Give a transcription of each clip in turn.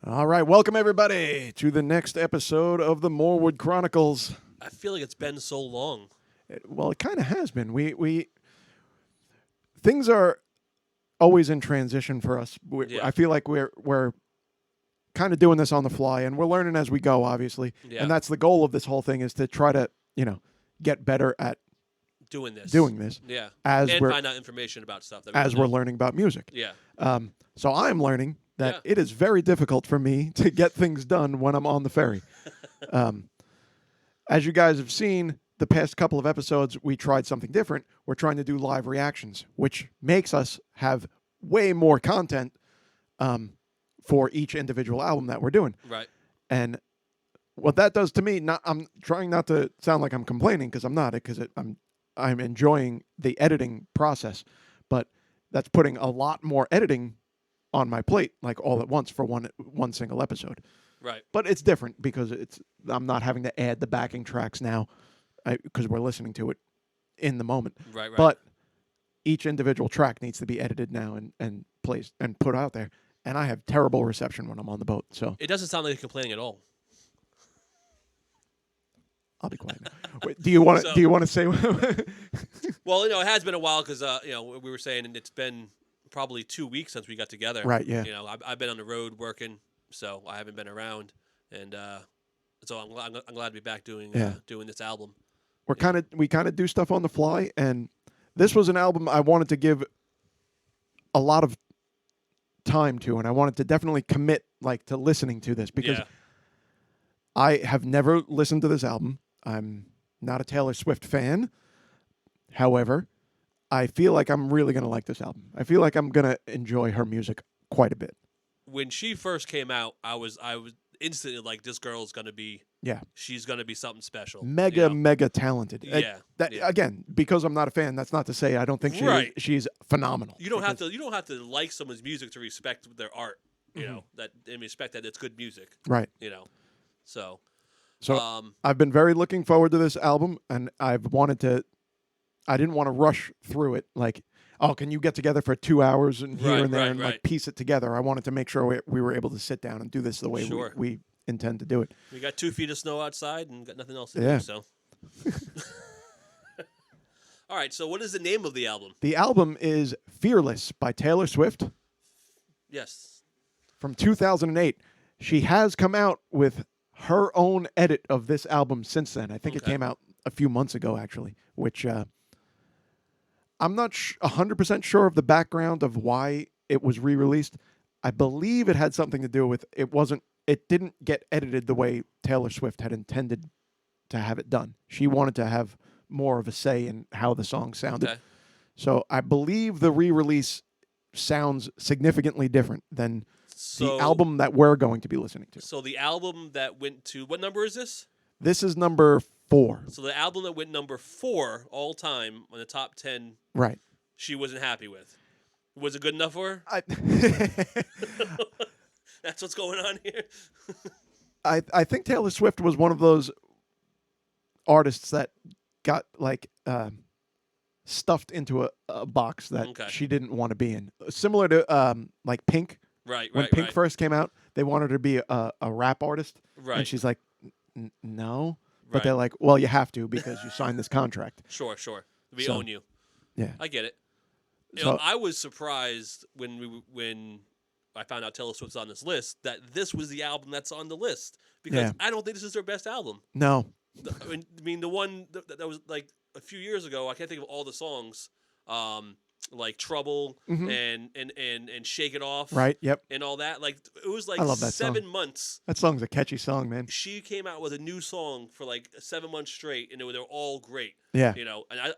All right, welcome everybody to the next episode of the Morewood Chronicles. I feel like it's been so long. Well, it kind of has been. We things are always in transition for us. Yeah. I feel like we're kind of doing this on the fly, and we're learning as we go, obviously. Yeah. And that's the goal of this whole thing is to try to get better at Doing this. Yeah. as And we're find out information about stuff that we as don't we're know. learning about music. Yeah. So I'm learning that Yeah. it is very difficult for me to get things done when I'm on the ferry. As you guys have seen, the past couple of episodes, we tried something different. We're trying to do live reactions, which makes us have way more content for each individual album that we're doing. Right. And what that does to me, I'm trying not to sound like I'm complaining because I'm not, because I'm enjoying the editing process, but that's putting a lot more editing on my plate, like all at once for one single episode. Right. But it's different because I'm not having to add the backing tracks now because we're listening to it in the moment. Right. Right. But each individual track needs to be edited now and placed and put out there. And I have terrible reception when I'm on the boat, so It doesn't sound like you're complaining at all. I'll be quiet now. Wait, do you want to? So- Do you want to say? Well, it has been a while because we were saying it's been probably 2 weeks since we got together. Right, yeah. I've been on the road working, so I haven't been around, and so I'm glad to be back doing this album. we kind of do stuff on the fly, and this was an album I wanted to give a lot of time to, and I wanted to definitely commit to listening to this because Yeah. I have never listened to this album. I'm not a Taylor Swift fan. However, I feel like I'm really going to like this album. I feel like I'm going to enjoy her music quite a bit. When she first came out, I was instantly like, this girl's gonna be. Yeah. She's gonna be something special. Mega talented. Yeah, yeah. Again, because I'm not a fan, that's not to say I don't think Right. she's phenomenal. You don't have to like someone's music to respect their art. You know that and respect that it's good music. Right. So So I've been very looking forward to this album, and I didn't want to rush through it. Like, oh, can you get together for 2 hours and here Right, and there right, and right. piece it together? I wanted to make sure we were able to sit down and do this the way Sure. we intend to do it. we got 2 feet of snow outside and got nothing else to Yeah. do. So. All right. So what is the name of the album? The album is Fearless by Taylor Swift Yes. from 2008. She has come out with her own edit of this album since then. I think it Okay. came out a few months ago, actually, which I'm not 100% sure of the background of why it was re-released. I believe it had something to do with it didn't get edited the way Taylor Swift had intended to have it done. She wanted to have more of a say in how the song sounded. Okay. So I believe the re-release sounds significantly different than So the album that we're going to be listening to. So the album that went to what number is this? This is number 4. So the album that went number 4 all time on the top 10, Right. she wasn't happy with. Was it good enough for her? I, That's what's going on here. I think Taylor Swift was one of those artists that got stuffed into a box that Okay. she didn't want to be in. Similar to Pink. Right. When Right. Pink right. first came out, they wanted her to be a rap artist. Right. And she's like, no. But Right. they're like, well, you have to because you signed this contract. Sure. We So- own you. Yeah. I get it. So- I was surprised when I found out Taylor Swift's on this list that this was the album that's on the list because Yeah. I don't think this is their best album. No. I mean the one that was like a few years ago. I can't think of all the songs, like Trouble and Shake It Off, Right? Yep. and all that. Like it was like I love that song. 7 months. That song's a catchy song, man. She came out with a new song for like 7 months straight, and they're all great. Yeah. And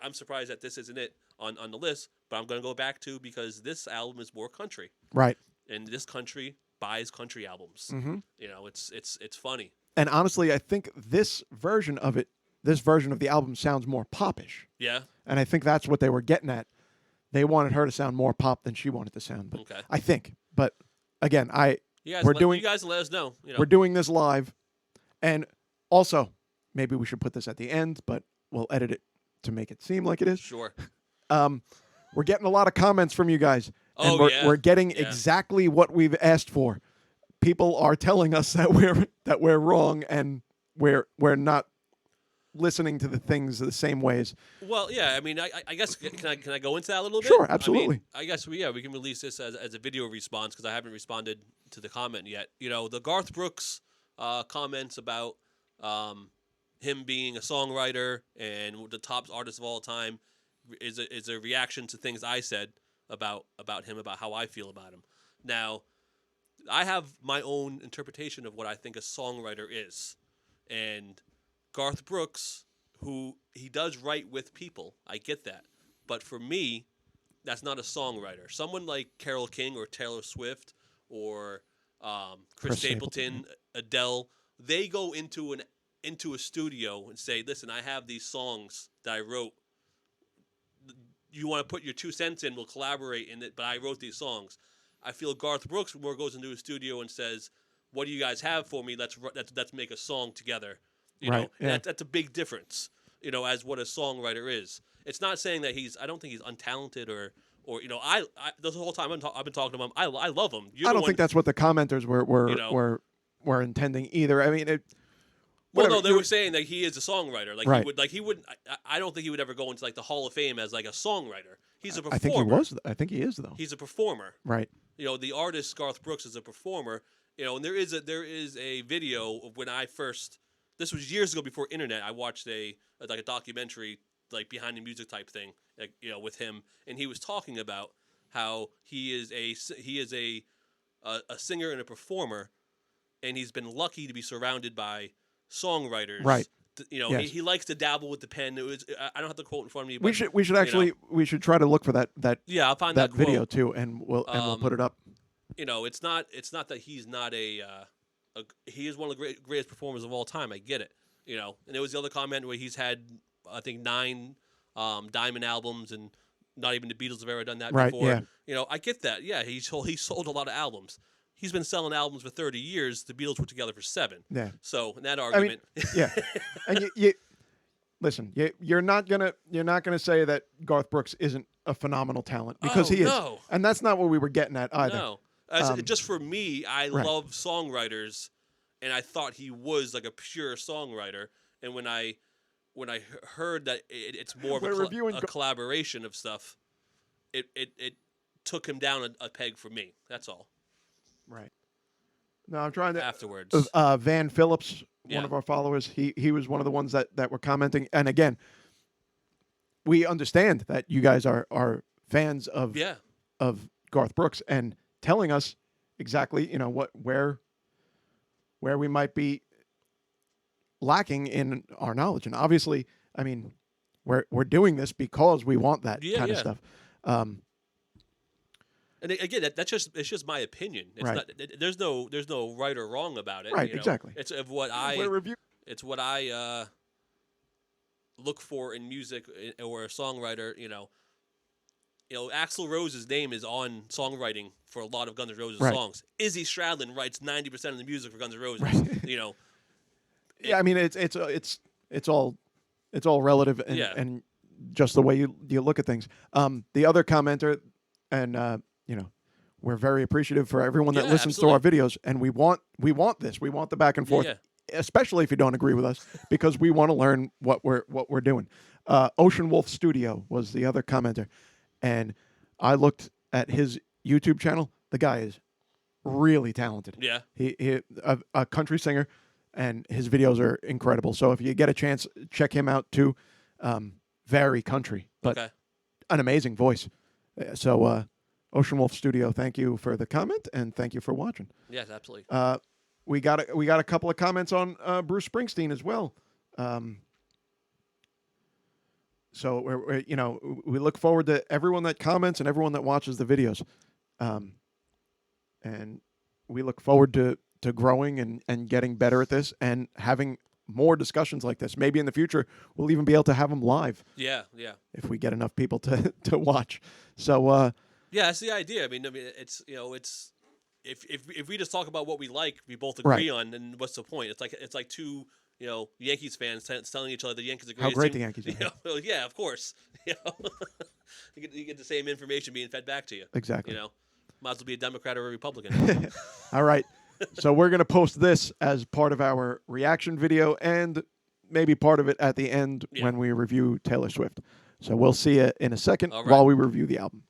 I'm surprised that this isn't it on the list, but I'm going to go back to because this album is more country, Right. and this country buys country albums. Mm-hmm. It's funny. And honestly, I think this version of the album sounds more popish. Yeah. And I think that's what they were getting at. They wanted her to sound more pop than she wanted to sound. But Okay. I think. But again, You guys, We're you guys let us know. we're doing this live. And also, maybe we should put this at the end, but we'll edit it to make it seem like it is. Sure. We're getting a lot of comments from you guys. And Oh, we're, yeah. we're getting Yeah. exactly what we've asked for. people are telling us that we're wrong and we're not listening to the things the same ways. Well, yeah. I mean, I guess can I go into that a little bit? Sure, I absolutely. mean, I guess we can release this as a video response because I haven't responded to the comment yet. You know, the Garth Brooks comments about him being a songwriter and the top artist of all time is a reaction to things I said about him, about how I feel about him. Now, I have my own interpretation of what I think a songwriter is, and Garth Brooks, who he does write with people, I get that, but for me, that's not a songwriter. Someone like Carole King or Taylor Swift or Chris Stapleton, Adele, they go into a studio and say, "Listen, I have these songs that I wrote. You want to put your 2 cents in? We'll collaborate in it. But I wrote these songs." I feel Garth Brooks more goes into a studio and says, "What do you guys have for me? Let's make a song together." You know, Yeah. that's a big difference. You know, as what a songwriter is. It's not saying that I don't think he's untalented or you know, I this whole time I've been talking to him. I love him. I don't think that's what the commenters were intending either. I mean, well, no, they were saying that he is a songwriter. Like right. he would. I don't think he would ever go into like the Hall of Fame as like a songwriter. He's a performer. I think he is though. He's a performer. Right. You know, the artist Garth Brooks is a performer. You know, and there is a video of when I first. This was years ago before internet. I watched a documentary like behind the music type thing, like, you know, with him, and he was talking about how he is a singer and a performer, and he's been lucky to be surrounded by songwriters. Right. You know, yes. he likes to dabble with the pen. I don't have the quote in front of me. But, we should actually we should try to look for that yeah, I'll find that video quote. too, and we'll put it up. You know, it's not that he's not he is one of the greatest performers of all time. I get it. You know, and there was the other comment where he's had I think 9 diamond albums, and not even the Beatles have ever done that before. Yeah. You know, I get that. Yeah, he sold a lot of albums. He's been selling albums for 30 years. The Beatles were together for 7. Yeah. So in that argument, yeah. And you listen. You're not gonna say that Garth Brooks isn't a phenomenal talent because he is, and that's not what we were getting at either. No, just for me, I love songwriters, and I thought he was like a pure songwriter. And when I heard that it's more of a collaboration of stuff, it took him down a peg for me. That's all. Right. No, I'm trying to. Afterwards. Van Phillips, one of our followers, he was one of the ones that were commenting. And again, we understand that you guys are fans of Garth Brooks and telling us exactly, you know, where we might be lacking in our knowledge. And obviously, I mean, we're doing this because we want that kind of stuff. And again, it's just my opinion. It's not, there's no right or wrong about it. Right, you know? exactly. It's of what it's what I look for in music or a songwriter. You know, Axl Rose's name is on songwriting for a lot of Guns N' Roses songs. Izzy Stradlin writes 90% of the music for Guns N' Roses. Right. You know. Yeah, I mean it's all relative and just the way you look at things. The other commenter, and you know, we're very appreciative for everyone that listens to our videos, and we want this. We want the back and forth, especially if you don't agree with us, because we want to learn what we're doing. Ocean Wolf Studio was the other commenter, and I looked at his YouTube channel. The guy is really talented. Yeah, he a country singer, and his videos are incredible. So if you get a chance, check him out too. Very country, but an amazing voice. So. Ocean Wolf Studio, thank you for the comment and thank you for watching. Yes, absolutely. We got a couple of comments on Bruce Springsteen as well. So we're we look forward to everyone that comments and everyone that watches the videos, and we look forward to growing and getting better at this and having more discussions like this. Maybe in the future we'll even be able to have them live. Yeah. If we get enough people to watch. So. Yeah, that's the idea. I mean, it's it's if we just talk about what we like, we both agree on, then what's the point? It's like two Yankees fans telling each other the Yankees are great. How great the Yankees are. Well, yeah, of course. You get the same information being fed back to you. Exactly. Might as well be a Democrat or a Republican. All right. So we're going to post this as part of our reaction video and maybe part of it at the end Yeah. when we review Taylor Swift. So we'll see you in a second All right. while we review the album.